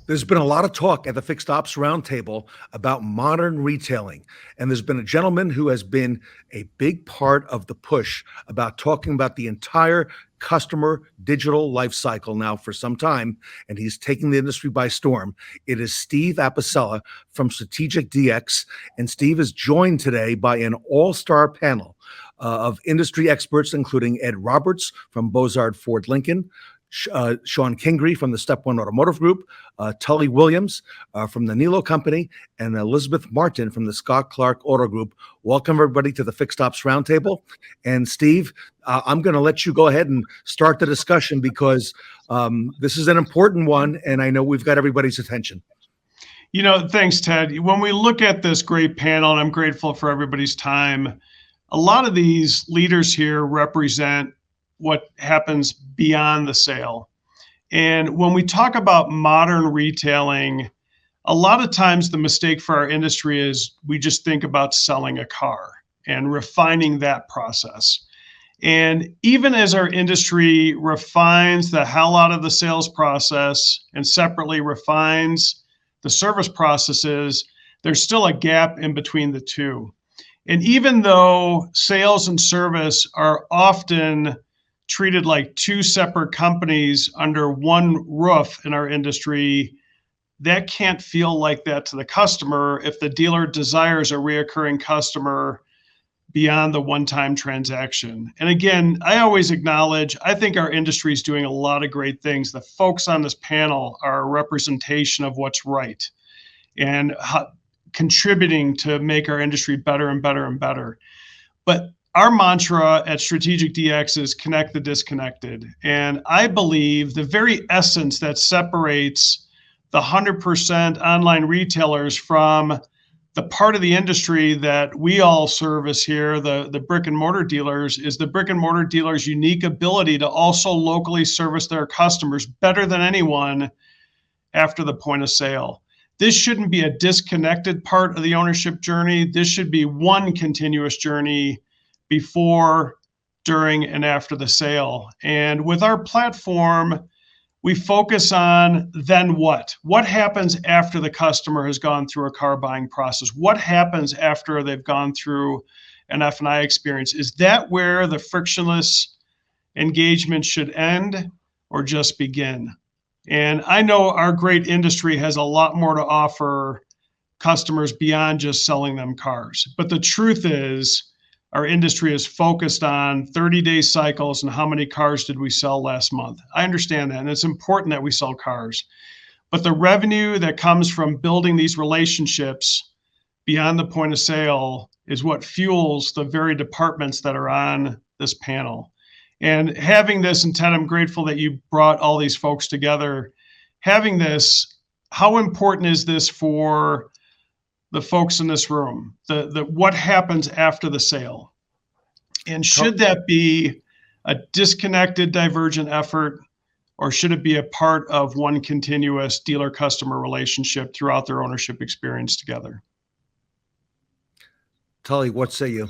There's been a lot of talk at the Fixed Ops Roundtable about modern retailing. And there's been a gentleman who has been a big part of the push about talking about the entire customer digital life cycle now for some time. And he's taking the industry by storm. It is Steve Apicella from Strategix. And Steve is joined today by an all-star panel of industry experts, including Ed Roberts from Bozard Ford Lincoln, Sean Kingery from the Step One Automotive Group, Tully Williams from the Nilo Company, and Elizabeth Martin from the Scott Clark Auto Group. Welcome, everybody, to the Fixed Ops Roundtable. And Steve, I'm going to let you go ahead and start the discussion because this is an important one, and I know we've got everybody's attention. Thanks, Ted. When we look at this great panel, and I'm grateful for everybody's time, a lot of these leaders here represent what happens beyond the sale. And when we talk about modern retailing, a lot of times the mistake for our industry is we just think about selling a car and refining that process. And even as our industry refines the hell out of the sales process and separately refines the service processes, there's still a gap in between the two. And even though sales and service are often treated like two separate companies under one roof in our industry, that can't feel like that to the customer if the dealer desires a reoccurring customer beyond the one-time transaction. And again, I always acknowledge, I think our industry is doing a lot of great things. The folks on this panel are a representation of what's right and contributing to make our industry better and better and better. But our mantra at Strategix is connect the disconnected. And I believe the very essence that separates the 100% online retailers from the part of the industry that we all service here, the brick and mortar dealers, is the brick and mortar dealers' unique ability to also locally service their customers better than anyone after the point of sale. This shouldn't be a disconnected part of the ownership journey. This should be one continuous journey before, during, and after the sale. And with our platform, we focus on then what? What happens after the customer has gone through a car buying process? What happens after they've gone through an F&I experience? Is that where the frictionless engagement should end or just begin? And I know our great industry has a lot more to offer customers beyond just selling them cars. But the truth is, our industry is focused on 30-day cycles and how many cars did we sell last month. I understand that, and it's important that we sell cars. But the revenue that comes from building these relationships beyond the point of sale is what fuels the very departments that are on this panel. And having this, and Ted, I'm grateful that you brought all these folks together. Having this, how important is this for the folks in this room, the what happens after the sale? And should that be a disconnected, divergent effort, or should it be a part of one continuous dealer-customer relationship throughout their ownership experience together? Tully, what say you?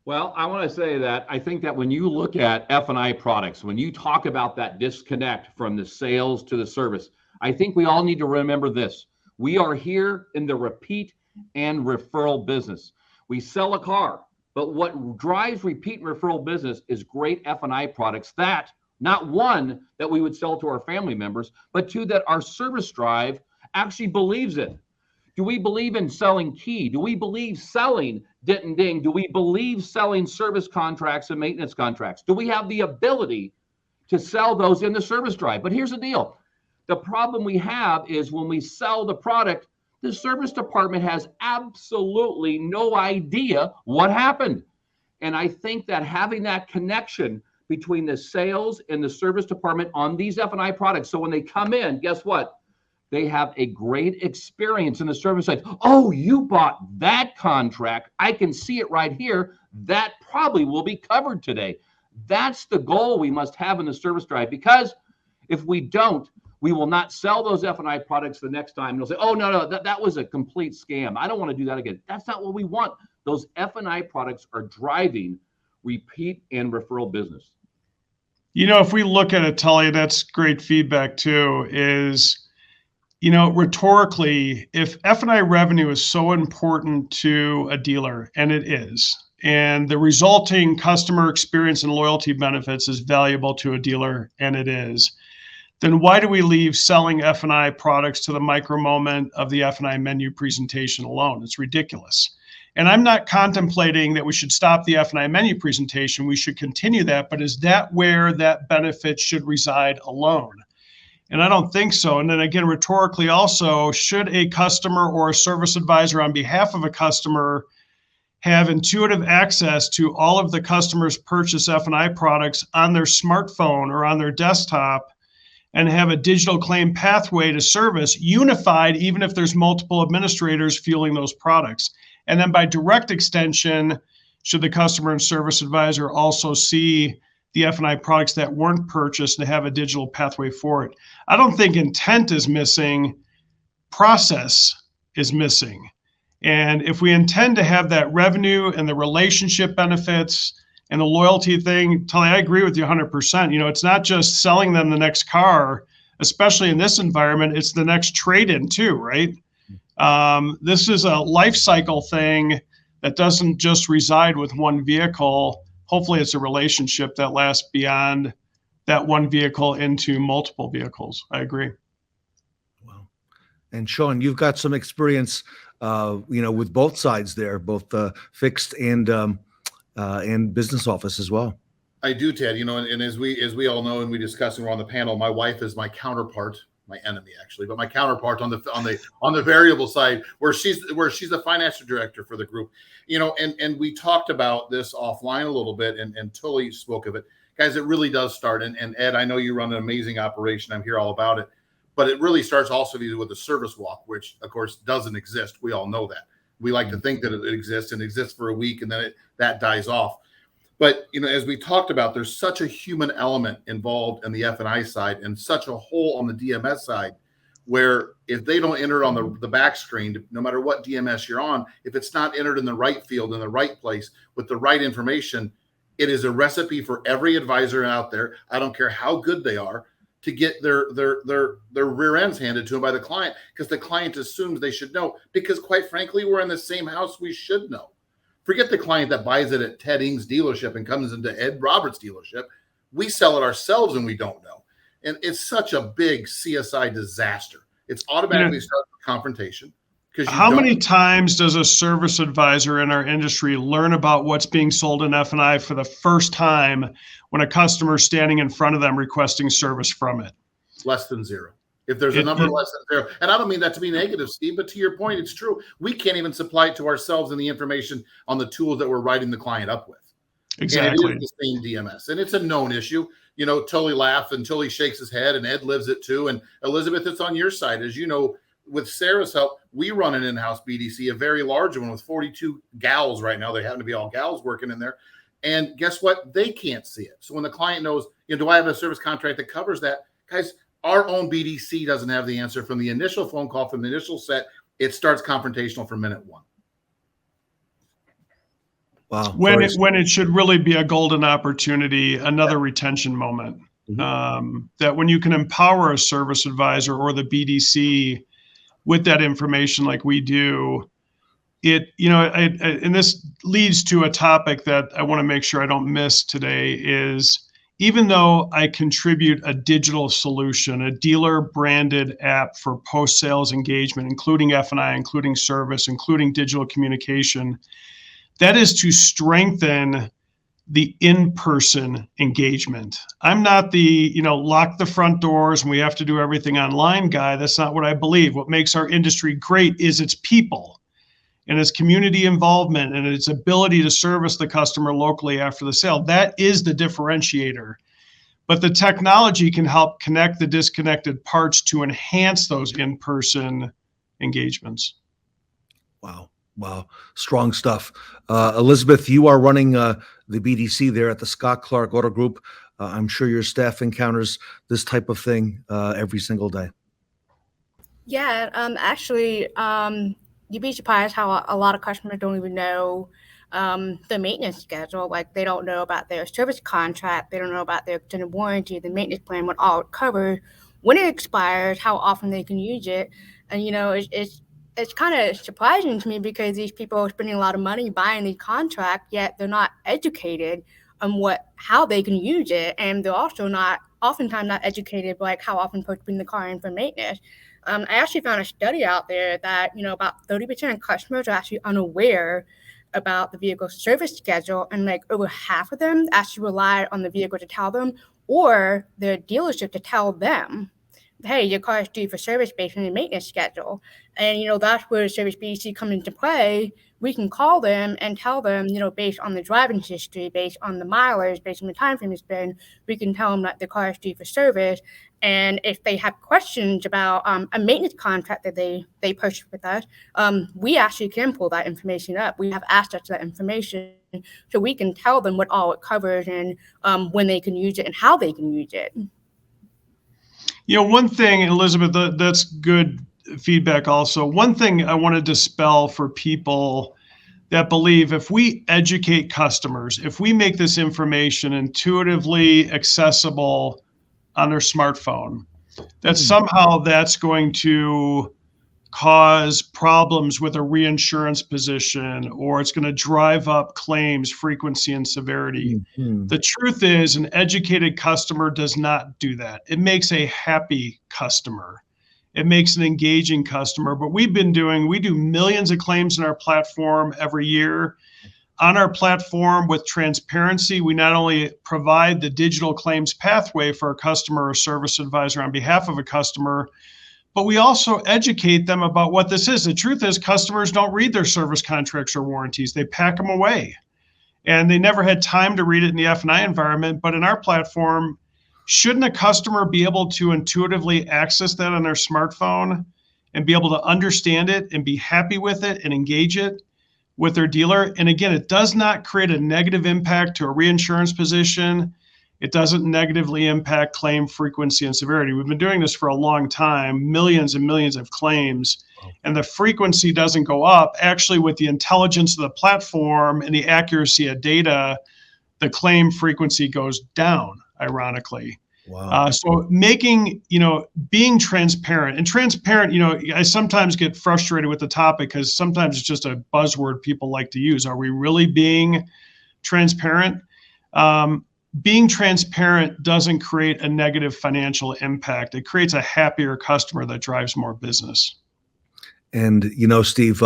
Well, I want to say that I think that when you look at F&I products, when you talk about that disconnect from the sales to the service, I think we all need to remember this. We are here in the repeat and referral business. We sell a car, but what drives repeat and referral business is great F&I products that, not one, that we would sell to our family members, but two, that our service drive actually believes in. Do we believe in selling key? Do we believe selling dit and ding? Do we believe selling service contracts and maintenance contracts? Do we have the ability to sell those in the service drive? But here's the deal. The problem we have is when we sell the product, the service department has absolutely no idea what happened. And I think that having that connection between the sales and the service department on these F&I products, so when they come in, guess what? They have a great experience in the service side. Oh, you bought that contract. I can see it right here. That probably will be covered today. That's the goal we must have in the service drive, because if we don't, we will not sell those F&I products the next time. And they'll say, oh, no, that was a complete scam. I don't want to do that again. That's not what we want. Those F&I products are driving repeat and referral business. If we look at it, Tully, that's great feedback too, is rhetorically, if F&I revenue is so important to a dealer, and it is, and the resulting customer experience and loyalty benefits is valuable to a dealer, and it is, then why do we leave selling F&I products to the micro moment of the F&I menu presentation alone? It's ridiculous. And I'm not contemplating that we should stop the F&I menu presentation. We should continue that, but is that where that benefit should reside alone? And I don't think so. And then again, rhetorically also, should a customer or a service advisor on behalf of a customer have intuitive access to all of the customer's purchase F&I products on their smartphone or on their desktop and have a digital claim pathway to service unified, even if there's multiple administrators fueling those products? And then by direct extension, should the customer and service advisor also see the F&I products that weren't purchased and have a digital pathway for it? I don't think intent is missing, process is missing. And if we intend to have that revenue and the relationship benefits and the loyalty thing, Tully, I agree with you 100%. It's not just selling them the next car, especially in this environment, it's the next trade-in too, right? This is a life cycle thing that doesn't just reside with one vehicle. Hopefully it's a relationship that lasts beyond that one vehicle into multiple vehicles. I agree. Wow. And Sean, you've got some experience, with both sides there, both fixed and business office as well. I do, Ted. And as we all know, and we discussed, and we're on the panel, my wife is my counterpart, my enemy actually, but my counterpart on the variable side, where she's the financial director for the group. And we talked about this offline a little bit, and Tully spoke of it. Guys, it really does start. And Ed, I know you run an amazing operation. I'm here all about it. But it really starts also with a service walk, which of course doesn't exist. We all know that. We like to think that it exists and exists for a week, and then that dies off. But as we talked about, there's such a human element involved in the F&I side, and such a hole on the DMS side, where if they don't enter it on the back screen, no matter what DMS you're on, if it's not entered in the right field, in the right place, with the right information, it is a recipe for every advisor out there. I don't care how good they are, to get their rear ends handed to them by the client, because the client assumes they should know, because quite frankly, we're in the same house, we should know. Forget the client that buys it at Ted Ing's dealership and comes into Ed Roberts' dealership. We sell it ourselves and we don't know. And it's such a big CSI disaster. It's automatically starts with confrontation. How many times does a service advisor in our industry learn about what's being sold in F&I for the first time when a customer is standing in front of them requesting service from it? Less than zero. If there's a number less than zero. And I don't mean that to be negative, Steve, but to your point, it's true. We can't even supply it to ourselves and the information on the tools that we're writing the client up with. Exactly. And it is the same DMS. And it's a known issue. Tully laughs until he shakes his head, and Ed lives it too. And Elizabeth, it's on your side. As you know, with Sarah's help, we run an in-house BDC, a very large one with 42 gals right now. They happen to be all gals working in there. And guess what? They can't see it. So when the client knows, do I have a service contract that covers that? Guys, our own BDC doesn't have the answer from the initial phone call, from the initial set. It starts confrontational from minute one. Wow. When it should really be a golden opportunity, another retention moment. Mm-hmm. That when you can empower a service advisor or the BDC with that information like we do, and this leads to a topic that I want to make sure I don't miss today is, even though I contribute a digital solution, a dealer branded app for post-sales engagement, including F&I, including service, including digital communication, that is to strengthen the in-person engagement. I'm not the, lock the front doors and we have to do everything online guy. That's not what I believe. What makes our industry great is its people and its community involvement and its ability to service the customer locally after the sale. That is the differentiator. But the technology can help connect the disconnected parts to enhance those in-person engagements. Wow. Strong stuff. Elizabeth, you are running the BDC there at the Scott Clark Auto Group. I'm sure your staff encounters this type of thing every single day. Yeah, actually, you'd be surprised how a lot of customers don't even know the maintenance schedule. Like, they don't know about their service contract. They don't know about their extended warranty, the maintenance plan, what all it covers, when it expires, how often they can use it. And, it's kind of surprising to me because these people are spending a lot of money buying these contracts, yet they're not educated on how they can use it, and they're also oftentimes not educated like how often supposed to bring the car in for maintenance. I actually found a study out there that about 30% of customers are actually unaware about the vehicle service schedule, and like over half of them actually rely on the vehicle to tell them, or their dealership to tell them, hey, your car is due for service based on your maintenance schedule. And, that's where ServiceBC comes into play. We can call them and tell them, based on the driving history, based on the mileage, based on the time frame it's been, we can tell them that the car is due for service. And if they have questions about a maintenance contract that they purchased with us, we actually can pull that information up. We have access to that information, so we can tell them what all it covers and when they can use it and how they can use it. One thing, Elizabeth, that's good feedback also. One thing I want to dispel for people that believe if we educate customers, if we make this information intuitively accessible on their smartphone, that somehow that's going to cause problems with a reinsurance position, or it's going to drive up claims frequency and severity. The truth is, an educated customer does not do that. It makes a happy customer. It makes an engaging customer. But we do millions of claims in our platform every year. On our platform with transparency, we not only provide the digital claims pathway for a customer or service advisor on behalf of a customer, but we also educate them about what this is. The truth is, customers don't read their service contracts or warranties. They pack them away. And they never had time to read it in the F&I environment. But in our platform, shouldn't a customer be able to intuitively access that on their smartphone and be able to understand it and be happy with it and engage it with their dealer? And again, it does not create a negative impact to a reinsurance position. It doesn't negatively impact claim frequency and severity. We've been doing this for a long time, millions and millions of claims, and the frequency doesn't go up. Actually, with the intelligence of the platform and the accuracy of data, the claim frequency goes down, ironically. Wow. So being transparent, I sometimes get frustrated with the topic because sometimes it's just a buzzword people like to use. Are we really being transparent? Being transparent doesn't create a negative financial impact. It creates a happier customer that drives more business. And, Steve,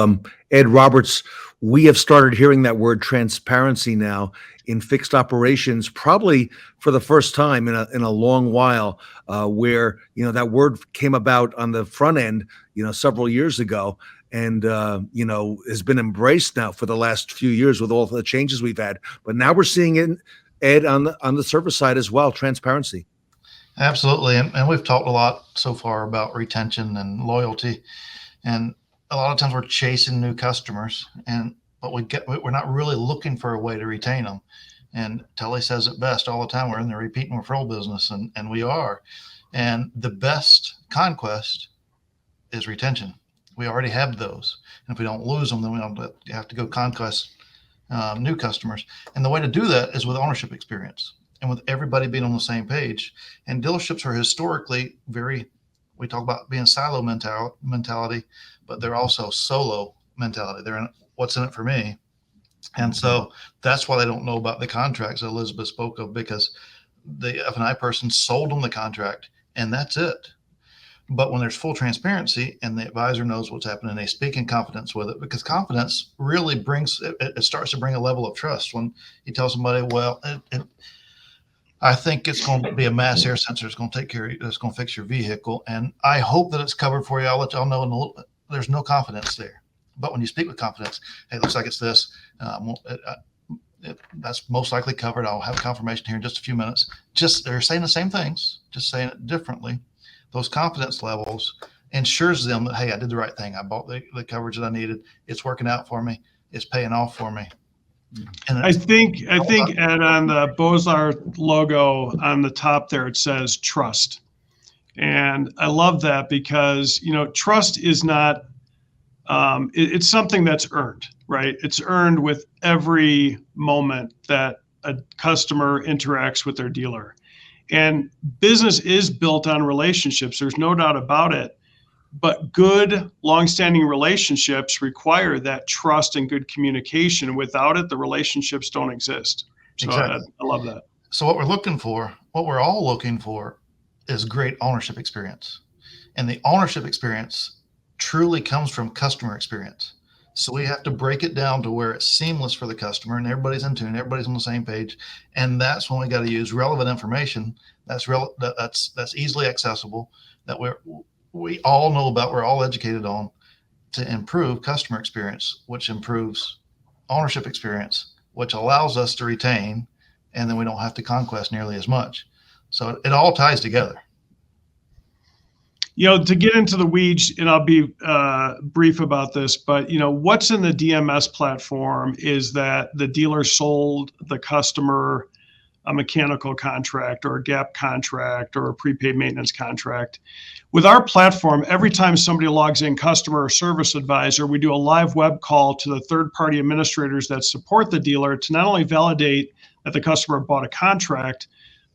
Ed Roberts, we have started hearing that word transparency now in fixed operations, probably for the first time in a long while, where, that word came about on the front end, several years ago, and, has been embraced now for the last few years with all the changes we've had. But now we're seeing it, Ed, on the service side as well, transparency. Absolutely. And we've talked a lot so far about retention and loyalty. And a lot of times we're chasing new customers, but we're not really looking for a way to retain them. And Telly says it best all the time. We're in the repeat and referral business, and we are. And the best conquest is retention. We already have those. And if we don't lose them, then we don't have to go conquest new customers. And the way to do that is with ownership experience and with everybody being on the same page. And dealerships are historically we talk about being silo mentality, but they're also solo mentality. They're in what's in it for me. And so that's why they don't know about the contracts that Elizabeth spoke of, because the F&I person sold them the contract and that's it. But when there's full transparency and the advisor knows what's happening, they speak in confidence with it, because confidence really it starts to bring a level of trust. When you tell somebody, well, I think it's going to be a mass air sensor. It's going to take care of you. It's going to fix your vehicle. And I hope that it's covered for you. I'll let y'all know in a little bit. There's no confidence there. But when you speak with confidence, hey, it looks like it's this. That's most likely covered. I'll have confirmation here in just a few minutes. They're saying the same things, just saying it differently. Those confidence levels ensures them that, hey, I did the right thing. I bought the coverage that I needed. It's working out for me. It's paying off for me. And I think Ed, on the Bozar logo on the top there, it says trust. And I love that because, trust is not, it's something that's earned, right? It's earned with every moment that a customer interacts with their dealer. And business is built on relationships. There's no doubt about it. But good, longstanding relationships require that trust and good communication. Without it, the relationships don't exist. So Exactly. I love that. So what we're all looking for is great ownership experience. And the ownership experience truly comes from customer experience. So we have to break it down to where it's seamless for the customer and everybody's in tune, everybody's on the same page. And that's when we got to use relevant information that's easily accessible, that we all know about, we're all educated on, to improve customer experience, which improves ownership experience, which allows us to retain, and then we don't have to conquest nearly as much. So it all ties together. To get into the weeds, and I'll be brief about this, but what's in the DMS platform is that the dealer sold the customer a mechanical contract or a gap contract or a prepaid maintenance contract. With our platform, every time somebody logs in, customer or service advisor, we do a live web call to the third-party administrators that support the dealer to not only validate that the customer bought a contract,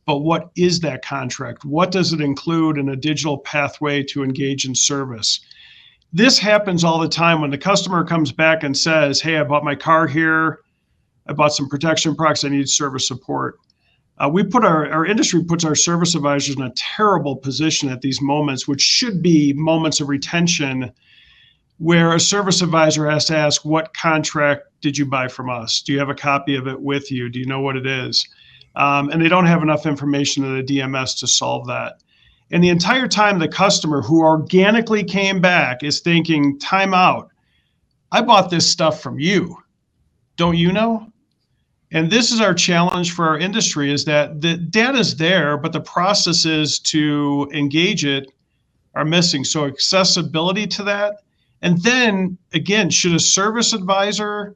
but what is that contract? What does it include in a digital pathway to engage in service? This happens all the time when the customer comes back and says, hey, I bought my car here. I bought some protection products. I need service support. Our industry puts our service advisors in a terrible position at these moments, which should be moments of retention, where a service advisor has to ask, what contract did you buy from us? Do you have a copy of it with you? Do you know what it is? And they don't have enough information in the DMS to solve that. And the entire time, the customer who organically came back is thinking, time out. I bought this stuff from you. Don't you know? And this is our challenge for our industry, is that the data is there, but the processes to engage it are missing. So accessibility to that. And then again, should a service advisor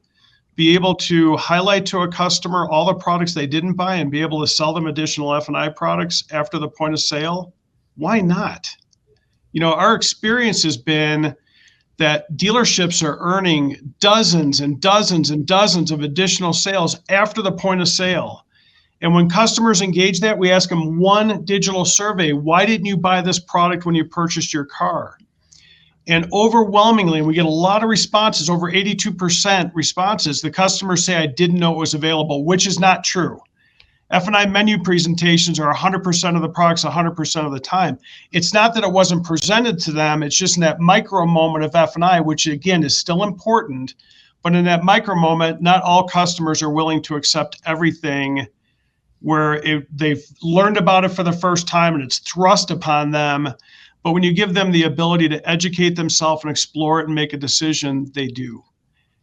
be able to highlight to a customer all the products they didn't buy and be able to sell them additional F&I products after the point of sale? Why not? Our experience has been that dealerships are earning dozens and dozens and dozens of additional sales after the point of sale. And when customers engage that, we ask them one digital survey: why didn't you buy this product when you purchased your car? And overwhelmingly, we get a lot of responses, over 82% responses. The customers say, I didn't know it was available, which is not true. F&I menu presentations are 100% of the products 100% of the time. It's not that it wasn't presented to them. It's just in that micro moment of F&I, which again is still important. But in that micro moment, not all customers are willing to accept everything where they've learned about it for the first time and it's thrust upon them. But when you give them the ability to educate themselves and explore it and make a decision, they do.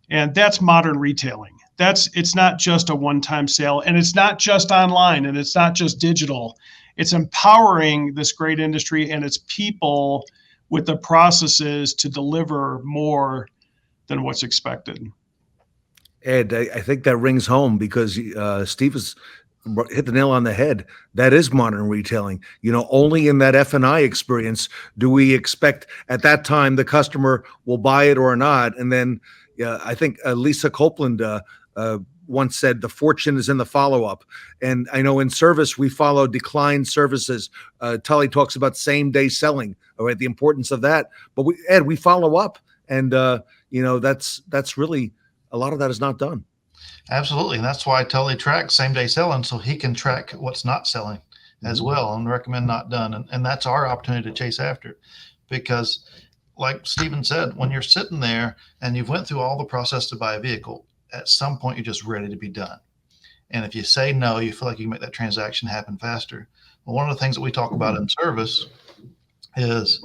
And that's modern retailing. It's not just a one-time sale, and it's not just online, and it's not just digital. It's empowering this great industry and its people with the processes to deliver more than what's expected. Ed, I think that rings home because Steve has hit the nail on the head. That is modern retailing. Only in that F&I experience do we expect at that time the customer will buy it or not. And then I think Lisa Copeland once said, the fortune is in the follow-up. And I know in service, we follow declined services. Tully talks about same-day selling, all right, the importance of that. But we follow up. And, that's really, a lot of that is not done. Absolutely. And that's why Tully tracks same-day selling, so he can track what's not selling as well and recommend not done. And that's our opportunity to chase after it. Because like Stephen said, when you're sitting there and you've went through all the process to buy a vehicle, at some point you're just ready to be done. And if you say no, you feel like you can make that transaction happen faster. Well, one of the things that we talk about in service is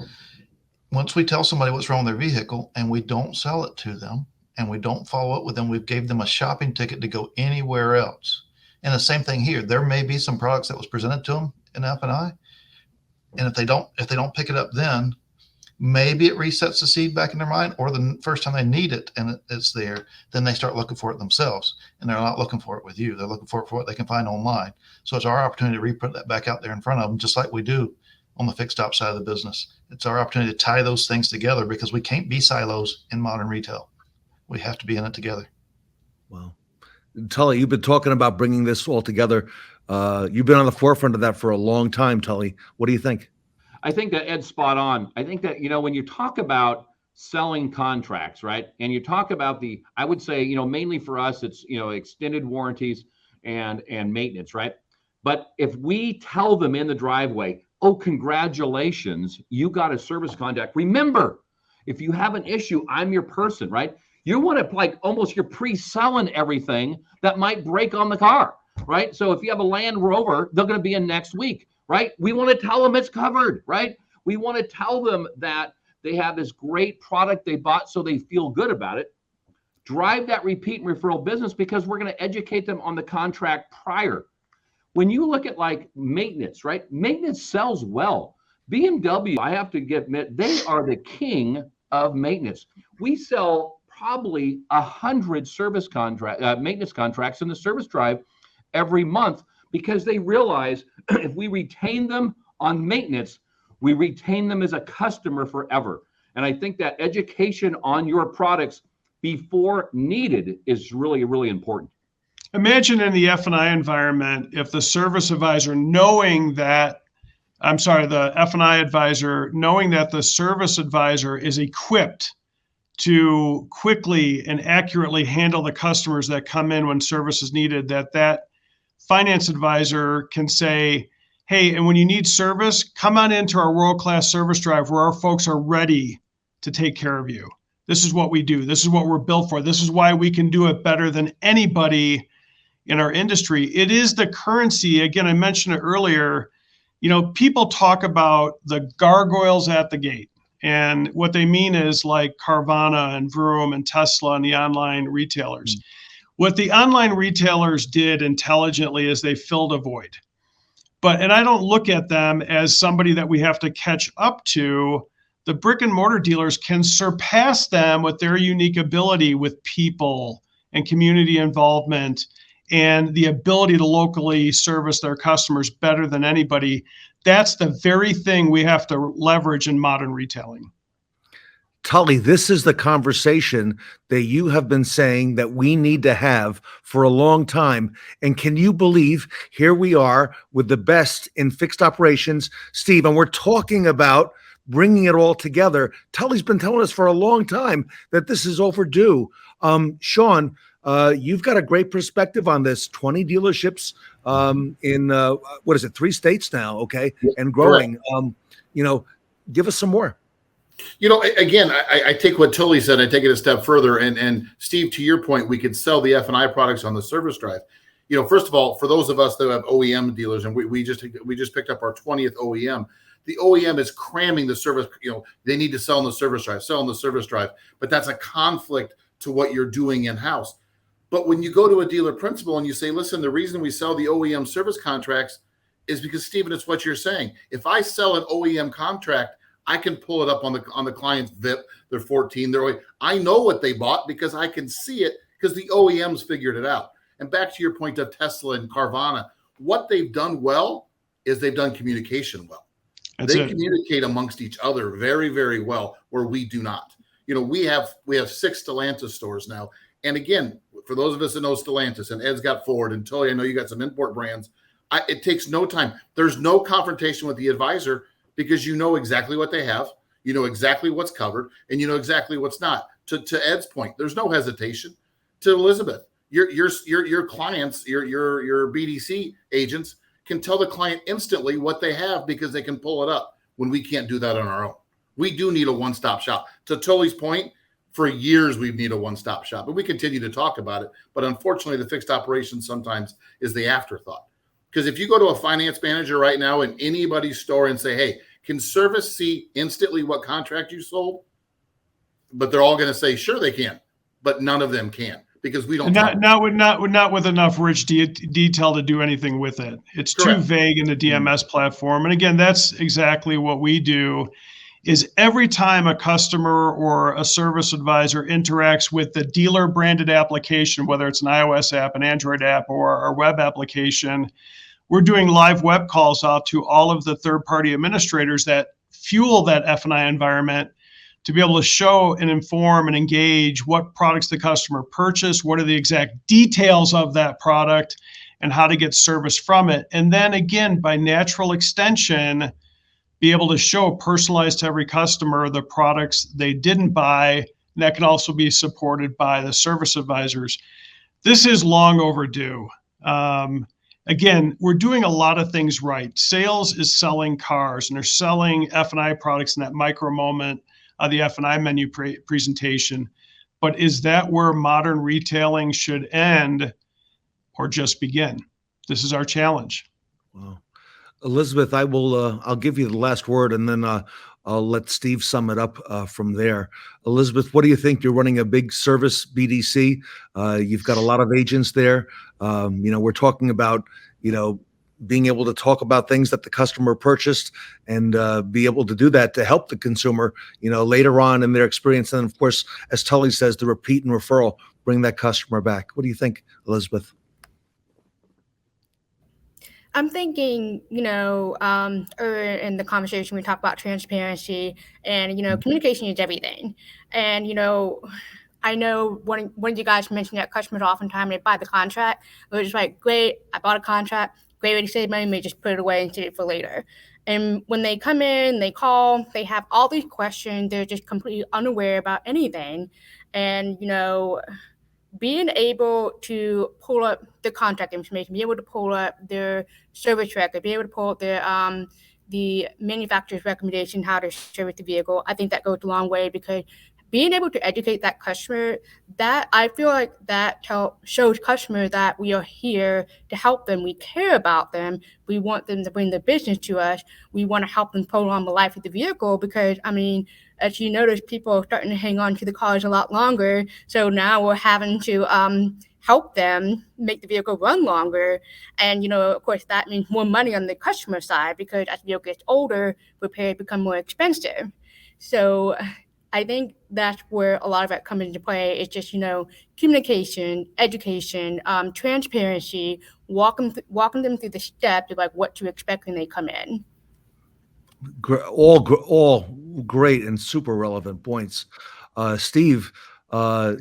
once we tell somebody what's wrong with their vehicle and we don't sell it to them and we don't follow up with them, we've gave them a shopping ticket to go anywhere else. And the same thing here. There may be some products that was presented to them in F&I, and if they don't pick it up then, maybe it resets the seed back in their mind, or the first time they need it and it's there, then they start looking for it themselves. And they're not looking for it with you. They're looking for it for what they can find online. So it's our opportunity to re-put that back out there in front of them, just like we do on the fixed op side of the business. It's our opportunity to tie those things together because we can't be silos in modern retail. We have to be in it together. Well, Tully, you've been talking about bringing this all together. You've been on the forefront of that for a long time, Tully. What do you think? I think that Ed's spot on. I think that, when you talk about selling contracts, right? And you talk about I would say, mainly for us, it's, extended warranties and maintenance, right? But if we tell them in the driveway, oh, congratulations, you got a service contract. Remember, if you have an issue, I'm your person, right? You want to almost you're pre-selling everything that might break on the car, right? So if you have a Land Rover, they're going to be in next week, right? We want to tell them it's covered, right? We want to tell them that they have this great product they bought so they feel good about it. Drive that repeat and referral business because we're going to educate them on the contract prior. When you look at maintenance, right? Maintenance sells well. BMW, I have to admit, they are the king of maintenance. We sell probably 100 maintenance contracts in the service drive every month because they realize if we retain them on maintenance, we retain them as a customer forever. And I think that education on your products before needed is really, really important. Imagine in the F&I environment, if the service advisor the F&I advisor knowing that the service advisor is equipped to quickly and accurately handle the customers that come in when service is needed, that finance advisor can say, hey, and when you need service, come on into our world-class service drive where our folks are ready to take care of you. This is what we do. This is what we're built for. This is why we can do it better than anybody in our industry. It is the currency. Again, I mentioned it earlier. People talk about the gargoyles at the gate. And what they mean is like Carvana and Vroom and Tesla and the online retailers. What the online retailers did intelligently is they filled a void. And I don't look at them as somebody that we have to catch up to. The brick and mortar dealers can surpass them with their unique ability with people and community involvement and the ability to locally service their customers better than anybody. That's the very thing we have to leverage in modern retailing. Tully, this is the conversation that you have been saying that we need to have for a long time. And can you believe here we are with the best in fixed operations, Steve, and we're talking about bringing it all together. Tully's been telling us for a long time that this is overdue. Sean, you've got a great perspective on this. 20 dealerships in 3 states now, okay, and growing. Give us some more. Again, I take what Tully said, I take it a step further. And Steve, to your point, we could sell the F&I products on the service drive. First of all, for those of us that have OEM dealers, and we just picked up our 20th OEM, the OEM is cramming the service. They need to sell on the service drive, but that's a conflict to what you're doing in-house. But when you go to a dealer principal and you say, listen, the reason we sell the OEM service contracts is because, Stephen, it's what you're saying. If I sell an OEM contract, I can pull it up on the client's VIP, their 14, I know what they bought because I can see it because the OEMs figured it out. And back to your point of Tesla and Carvana, what they've done well is they've done communication well. They communicate amongst each other very, very well, where we do not. We have 6 Stellantis stores now. And again, for those of us that know Stellantis, and Ed's got Ford, and Tully, I know you got some import brands. It takes no time. There's no confrontation with the advisor because you know exactly what they have, you know exactly what's covered, and you know exactly what's not. To Ed's point, there's no hesitation. To Elizabeth, your clients, your BDC agents can tell the client instantly what they have because they can pull it up when we can't do that on our own. We do need a one-stop shop. To Tully's point, for years we've needed a one-stop shop, but we continue to talk about it. But unfortunately, the fixed operations sometimes is the afterthought. Because if you go to a finance manager right now in anybody's store and say, hey, can service see instantly what contract you sold? But they're all going to say, sure, they can, but none of them can. Because we don't not with enough rich detail to do anything with it. It's Correct. Too vague in the DMS platform. And again, that's exactly what we do. Is every time a customer or a service advisor interacts with the dealer branded application, whether it's an iOS app, an Android app, or a web application, we're doing live web calls out to all of the third-party administrators that fuel that F&I environment to be able to show and inform and engage what products the customer purchased, what are the exact details of that product, and how to get service from it. And then again, by natural extension, be able to show personalized to every customer the products they didn't buy. And that can also be supported by the service advisors. This is long overdue. Again, we're doing a lot of things right. Sales is selling cars, and they're selling F&I products in that micro moment of the F&I menu presentation. But is that where modern retailing should end or just begin? This is our challenge. Wow. Elizabeth, I'll give you the last word, and then I'll let Steve sum it up from there. Elizabeth, what do you think? You're running a big service BDC. You've got a lot of agents there. We're talking about, being able to talk about things that the customer purchased and be able to do that to help the consumer, later on in their experience. And of course, as Tully says, the repeat and referral, bring that customer back. What do you think, Elizabeth? I'm thinking, earlier in the conversation, we talked about transparency and, communication is everything. And, I know one of you guys mentioned that customers oftentimes they buy the contract. They're just like, great, I bought a contract, great way to save money, they just put it away and save it for later. And when they come in, they call, they have all these questions, they're just completely unaware about anything. And, being able to pull up the contact information, be able to pull up their service record, be able to pull up their the manufacturer's recommendation how to service the vehicle, I think that goes a long way, because being able to educate that customer, that I feel like that shows customers that we are here to help them. We care about them. We want them to bring their business to us. We want to help them prolong the life of the vehicle, because, as you notice, people are starting to hang on to the cars a lot longer. So now we're having to help them make the vehicle run longer. And, of course, that means more money on the customer side, because as the vehicle gets older, repairs become more expensive. So I think that's where a lot of it comes into play. It's just, communication, education, transparency, walking them through the steps of like what to expect when they come in. All great and super relevant points. Steve, what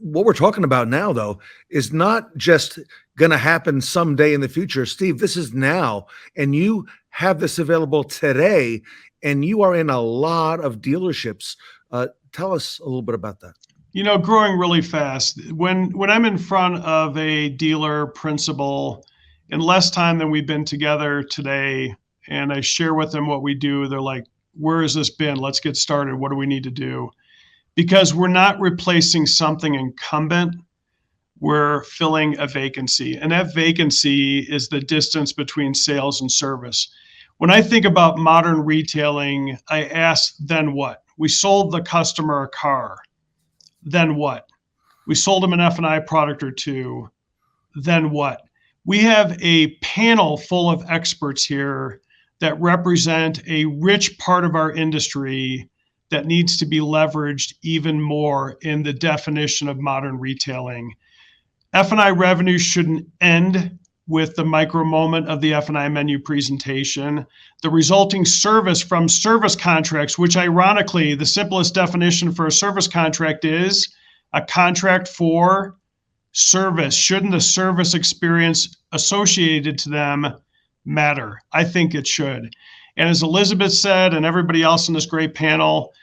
we're talking about now, though, is not just going to happen someday in the future. Steve, this is now, and you have this available today, and you are in a lot of dealerships. Tell us a little bit about that. Growing really fast. When I'm in front of a dealer principal in less time than we've been together today, and I share with them what we do, they're like, where has this been? Let's get started. What do we need to do? Because we're not replacing something incumbent. We're filling a vacancy. And that vacancy is the distance between sales and service. When I think about modern retailing, I ask, then what? We sold the customer a car. Then what? We sold them an F&I product or two. Then what? We have a panel full of experts here that represent a rich part of our industry that needs to be leveraged even more in the definition of modern retailing. F&I revenue shouldn't end with the micro moment of the F&I menu presentation. The resulting service from service contracts, which ironically, the simplest definition for a service contract is a contract for service. Shouldn't the service experience associated to them matter? I think it should. And as Elizabeth said, and everybody else in this great panel,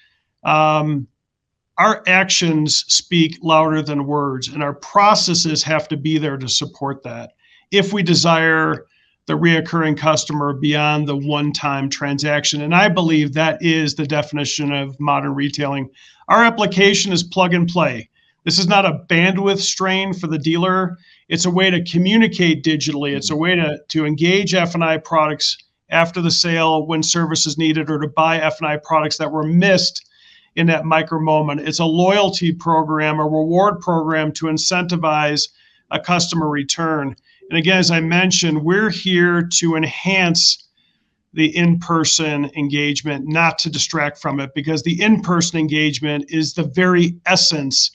our actions speak louder than words, and our processes have to be there to support that if we desire the reoccurring customer beyond the one-time transaction. And I believe that is the definition of modern retailing. Our application is plug and play. This is not a bandwidth strain for the dealer. It's a way to communicate digitally. It's a way to engage F&I products after the sale when service is needed, or to buy F&I products that were missed in that micro moment. It's a loyalty program, a reward program to incentivize a customer return. And again, as I mentioned, we're here to enhance the in-person engagement, not to distract from it, because the in-person engagement is the very essence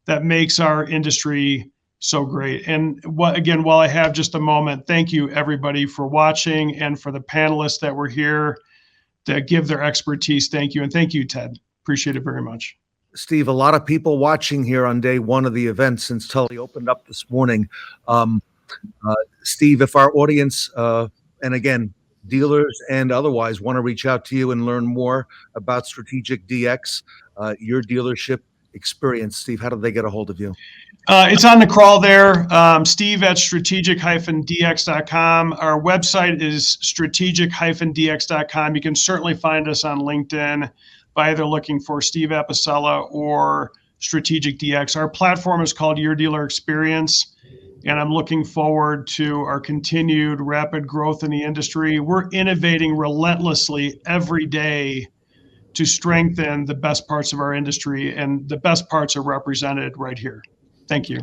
that makes our industry so great. And again, while I have just a moment, thank you everybody for watching, and for the panelists that were here to give their expertise. Thank you. And thank you, Ted. Appreciate it very much. Steve, a lot of people watching here on day one of the event since Tully opened up this morning. Steve, if our audience, and again, dealers and otherwise want to reach out to you and learn more about Strategic DX, your dealership experience, Steve, how do they get a hold of you? It's on the crawl there. Steve at strategic-dx.com. Our website is strategic-dx.com. You can certainly find us on LinkedIn by either looking for Steve Apicella or Strategic DX. Our platform is called Your Dealer Experience, and I'm looking forward to our continued rapid growth in the industry. We're innovating relentlessly every day to strengthen the best parts of our industry, and the best parts are represented right here. Thank you.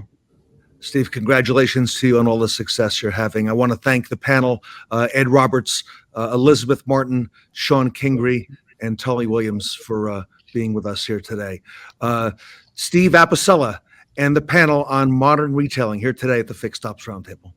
Steve, congratulations to you on all the success you're having. I want to thank the panel, Ed Roberts, Elizabeth Martin, Sean Kingery, and Tully Williams for being with us here today. Steve Apicella and the panel on modern retailing here today at the Fixed Ops Roundtable.